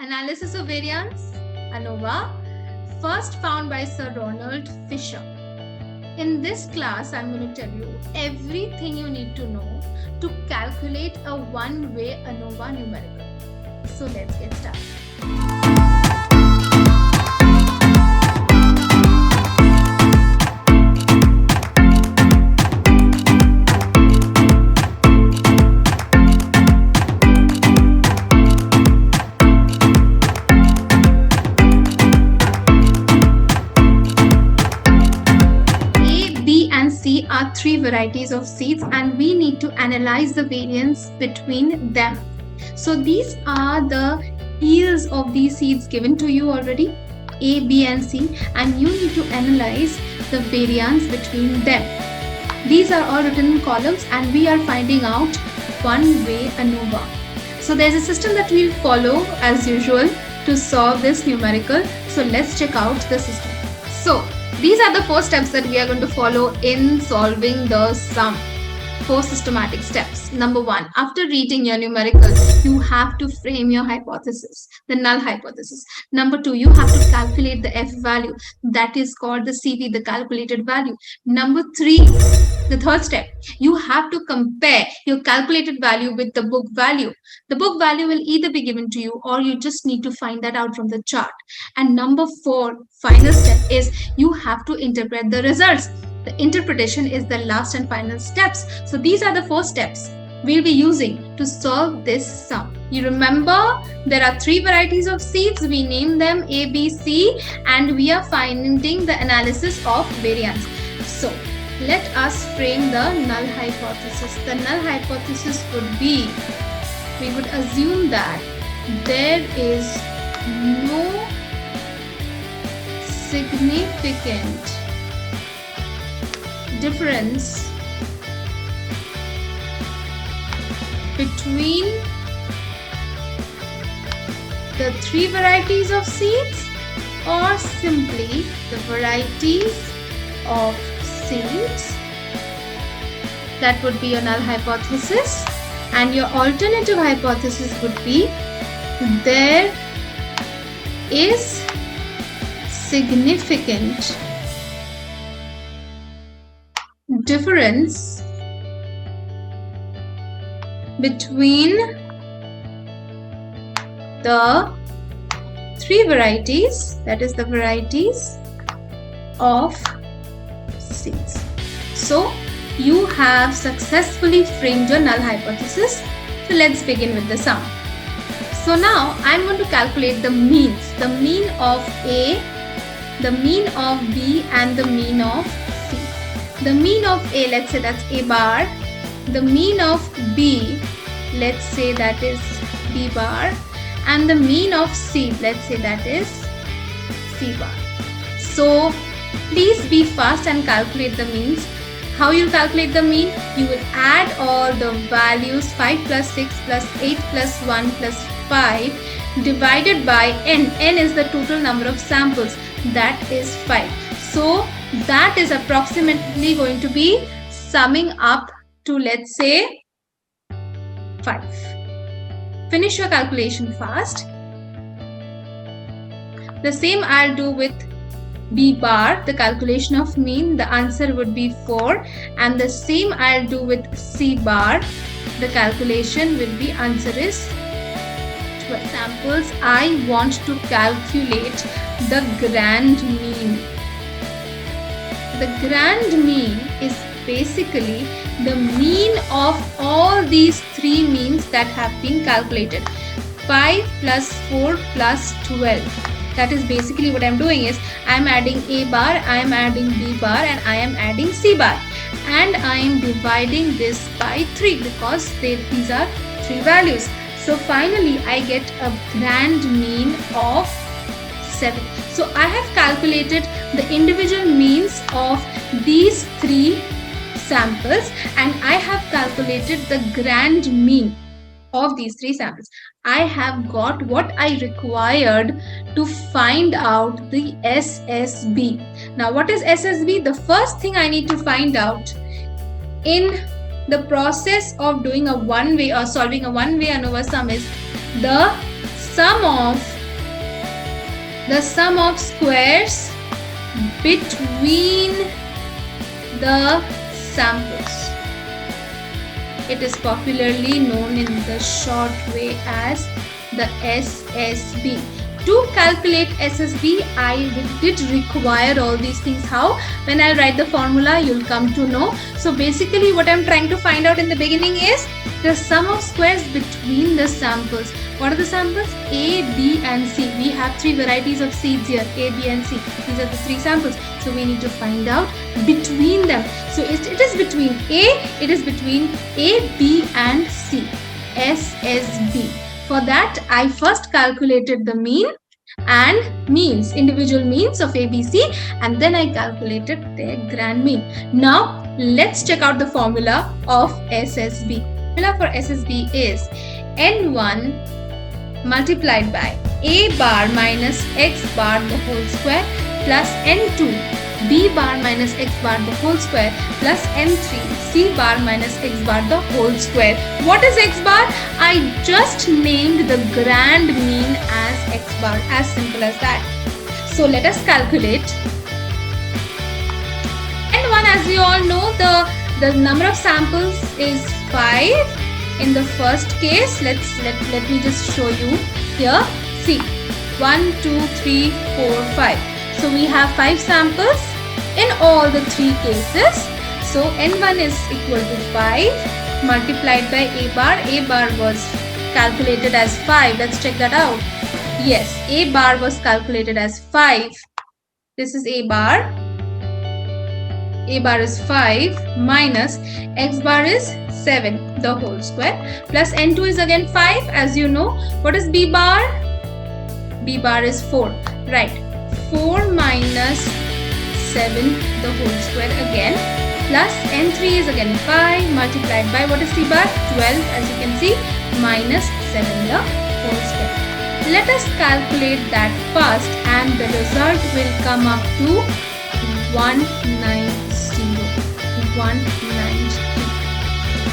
Analysis of variance, ANOVA, first found by Sir Ronald Fisher. In this class, I'm going to tell you everything you need to know to calculate a one-way ANOVA numerical. So let's get started. Are three varieties of seeds and we need to analyze the variance between them. So these are the yields of these seeds given to you already, A, B and C, and you need to analyze the variance between them. These are all written in columns and we are finding out one-way ANOVA. So there's a system that we'll follow as usual to solve this numerical. So let's check out the system. So these are the 4 steps that we are going to follow in solving the sum. 4 systematic steps. Number 1, after reading your numerical, you have to frame your hypothesis, the null hypothesis. Number 2, you have to calculate the F value. That is called the CV, the calculated value. Number 3, the third step, you have to compare your calculated value with the book value. The book value will either be given to you or you just need to find that out from the chart. And number 4, final step is you have to interpret the results. The interpretation is the last and final steps. So these are the 4 steps we'll be using to solve this sum. You remember there are 3 varieties of seeds. We name them A, B, C, and we are finding the analysis of variance. So let us frame the null hypothesis. The null hypothesis would be, we would assume that there is no significant difference between the 3 varieties of seeds or simply the varieties of seeds. That would be your null hypothesis, and your alternative hypothesis would be there is significant difference between the 3 varieties, that is the varieties of seeds. So you have successfully framed your null hypothesis. So let's begin with the sum. So now I'm going to calculate the means, the mean of A, the mean of B and the mean of C. The mean of A, let's say that's A bar. The mean of B, let's say that is B bar. And the mean of C, let's say that is C bar. So please be fast and calculate the means. How you calculate the mean? You will add all the values 5 plus 6 plus 8 plus 1 plus 5 divided by n. N is the total number of samples. That is 5. So that is approximately going to be summing up to, let's say, 5. Finish your calculation fast. The same I'll do with B bar, the calculation of mean, the answer would be 4, and the same I'll do with C bar, the calculation will be answer is 12 samples. I want to calculate the grand mean. The grand mean is basically the mean of all these 3 means that have been calculated. 5 plus 4 plus 12. That is basically what I'm doing is I'm adding A bar, I am adding B bar and I am adding C bar. And I am dividing this by 3 because these are 3 values. So finally I get a grand mean of 7. So I have calculated the individual means of these 3 samples and I have calculated the grand mean of these 3 samples. I have got what I required to find out the SSB. Now what is SSB? The first thing I need to find out in the process of doing a one-way or solving a one-way ANOVA sum is the sum of the sum of squares between the samples. It is popularly known in the short way as the SSB. To calculate SSB, I did require all these things. How? When I write the formula, you'll come to know. So basically what I'm trying to find out in the beginning is the sum of squares between the samples. What are the samples? A, B and C. We have three varieties of seeds here, A, B and C. These are the three samples. So we need to find out between them. So it is between it is between A, B and C. SSB. For that, I first calculated the mean and means, individual means of ABC, and then I calculated their grand mean. Now, let's check out the formula of SSB. Formula for SSB is N1 multiplied by A bar minus X bar the whole square plus N2 B bar minus X bar the whole square plus N3 C bar minus X bar the whole square. What is X bar? I just named the grand mean as X bar, as simple as that. So let us calculate. N1, as we all know, the number of samples is 5. In the first case, let me just show you here. See, 1, 2, 3, 4, 5. So we have 5 samples in all the 3 cases. So N1 is equal to 5 multiplied by A bar. A bar was calculated as 5. Let's check that out. Yes, A bar was calculated as 5. This is A bar. A bar is 5 minus X bar is 7 the whole square plus N2 is again 5. As you know, what is B bar? B bar is 4. Right. 4 minus 7 the whole square again plus N3 is again 5 multiplied by what is C bar? 12, as you can see, minus 7 the whole square. Let us calculate that first and the result will come up to 190.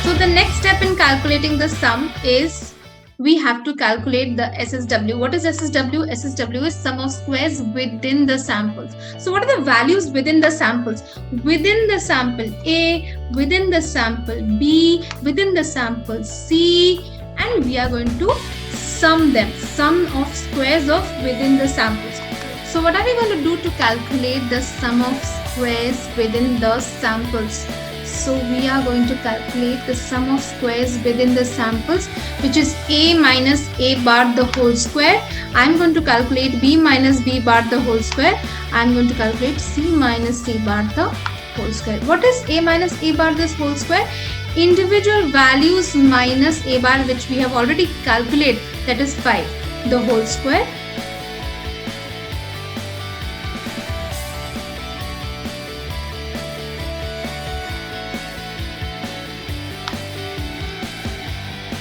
So the next step in calculating the sum is we have to calculate the SSW. What is SSW? SSW is sum of squares within the samples. So what are the values within the samples? Within the sample A, within the sample B, within the sample C, and we are going to sum them. Sum of squares of within the samples. So what are we going to do to calculate the sum of squares within the samples? So we are going to calculate the sum of squares within the samples, which is A minus A bar the whole square. I am going to calculate B minus B bar the whole square. I am going to calculate C minus C bar the whole square. What is A minus A bar this whole square? Individual values minus A bar, which we have already calculated, that is 5 the whole square.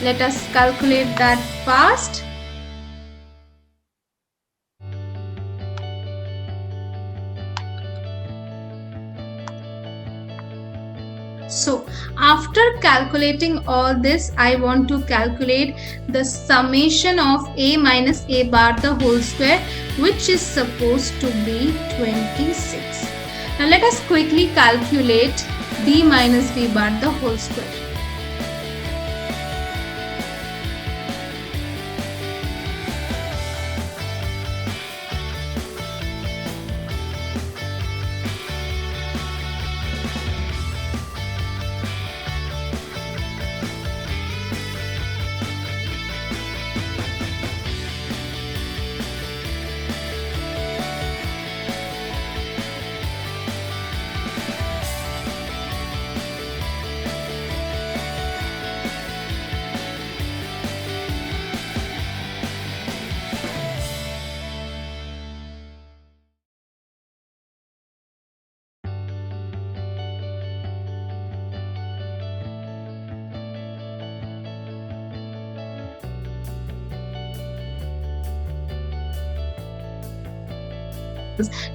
Let us calculate that fast. So after calculating all this, I want to calculate the summation of A minus A bar the whole square, which is supposed to be 26. Now let us quickly calculate B minus B bar the whole square.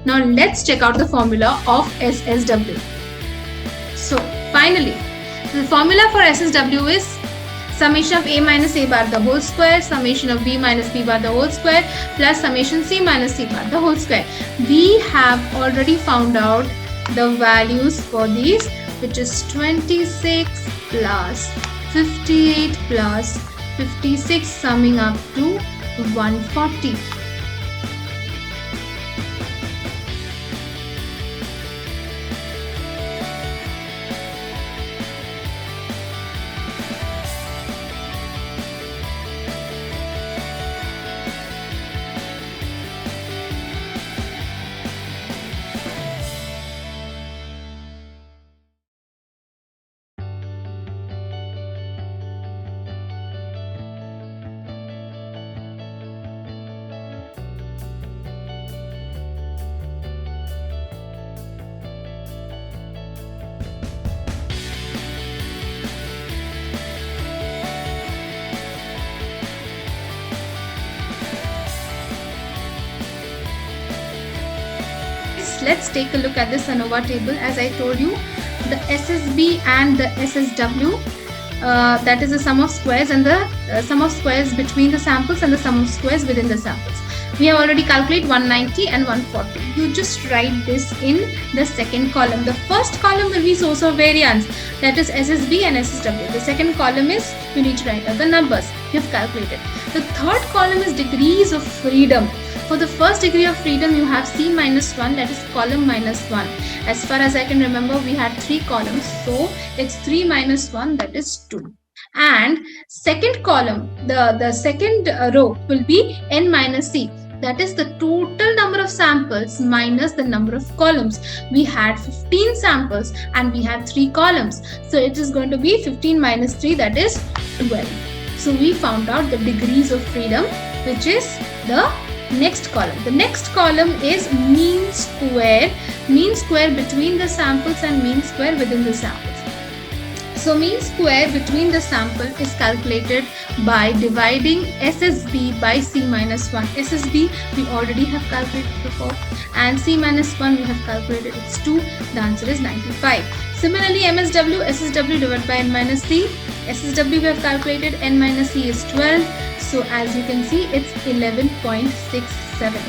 Now let's check out the formula of SSW. So finally, the formula for SSW is summation of a minus a bar the whole square, summation of b minus b bar the whole square, plus summation c minus c bar the whole square. We have already found out the values for these, which is 26 plus 58 plus 56, summing up to 140. Let's take a look at this ANOVA table. As I told you, the SSB and the SSW, that is the sum of squares and the sum of squares between the samples and the sum of squares within the samples. We have already calculated 190 and 140. You just write this in the second column. The first column will be source of variance, that is SSB and SSW. The second column is, you need to write out the numbers you have calculated. The third column is degrees of freedom. For the first degree of freedom, you have C minus 1, that is column minus 1. As far as I can remember, we had 3 columns, so it's 3 minus 1, that is 2. And second column, the second row will be N minus C. That is the total number of samples minus the number of columns. We had 15 samples and we had 3 columns. So it is going to be 15 minus 3, that is 12. So we found out the degrees of freedom, which is the next column. The next column is mean square between the samples and mean square within the samples. So mean square between the sample is calculated by dividing SSB by C minus 1. SSB we already have calculated before, and C minus 1 we have calculated, it's 2. The answer is 95. Similarly, MSW, SSW divided by N minus C. SSW we have calculated, N minus C is 12. So as you can see, it's 11.67.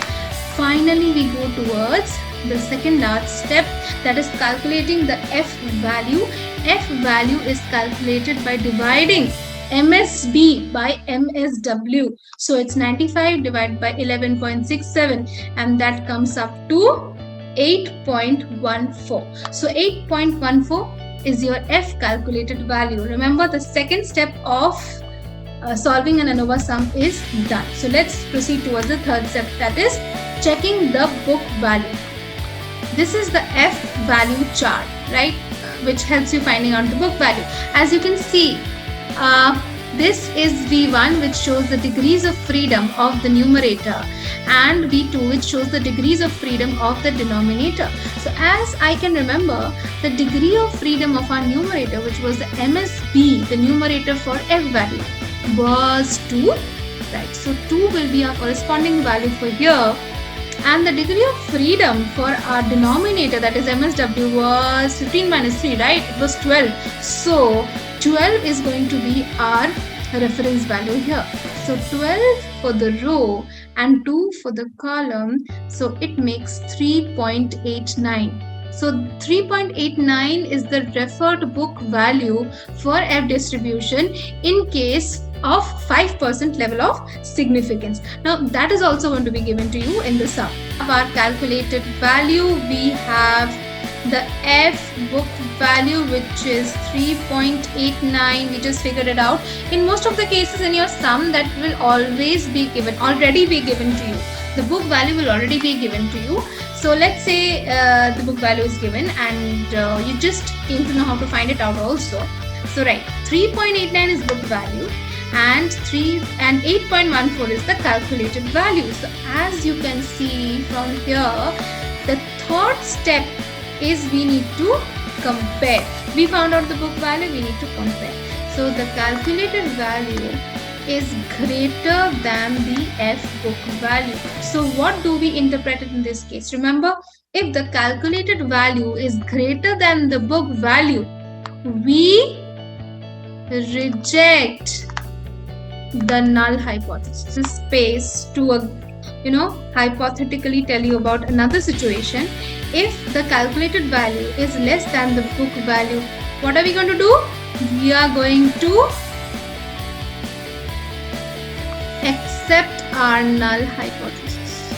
Finally, we go towards the second last step, that is calculating the F value. F value is calculated by dividing MSB by MSW. So it's 95 divided by 11.67, and that comes up to 8.14. So 8.14 is your F calculated value. Remember, the second step of solving an ANOVA sum is done. So let's proceed towards the third step, that is checking the book value. This is the F value chart, right, which helps you finding out the book value. As you can see, this is V1, which shows the degrees of freedom of the numerator, and V2, which shows the degrees of freedom of the denominator. So as I can remember, the degree of freedom of our numerator, which was the MSB, the numerator for F value, was 2, right? So 2 will be our corresponding value for here. And the degree of freedom for our denominator, that is MSW, was 15 minus 3, right? It was 12. So 12 is going to be our reference value here. So 12 for the row and 2 for the column. So it makes 3.89. So 3.89 is the referred book value for F distribution in case of 5% level of significance. Now that is also going to be given to you in the sum. Our calculated value, we have the F book value, which is 3.89. We just figured it out. In most of the cases in your sum, that will always be given, already be given to you. The book value will already be given to you. So let's say the book value is given, and you just came to know how to find it out also. So right, 3.89 is book value, and 8.14 is the calculated value. So as you can see from here, the third step is we need to compare. We found out the book value, we need to compare. So the calculated value is greater than the F book value. So what do we interpret it in this case? Remember, if the calculated value is greater than the book value, we reject the null hypothesis. Space to hypothetically tell you about another situation. If the calculated value is less than the book value, what are we going to do? We are going to accept our null hypothesis,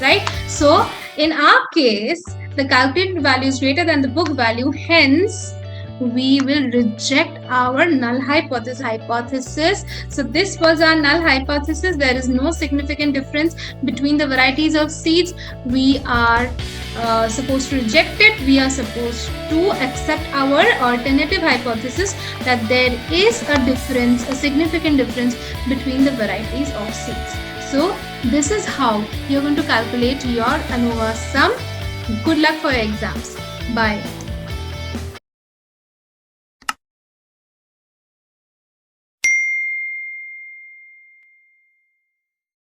right? So in our case, the calculated value is greater than the book value, hence we will reject our null hypothesis. So this was our null hypothesis. There is no significant difference between the varieties of seeds. We are supposed to reject it. We are supposed to accept our alternative hypothesis that there is a difference, a significant difference between the varieties of seeds. So this is how you're going to calculate your ANOVA sum. Good luck for your exams. Bye.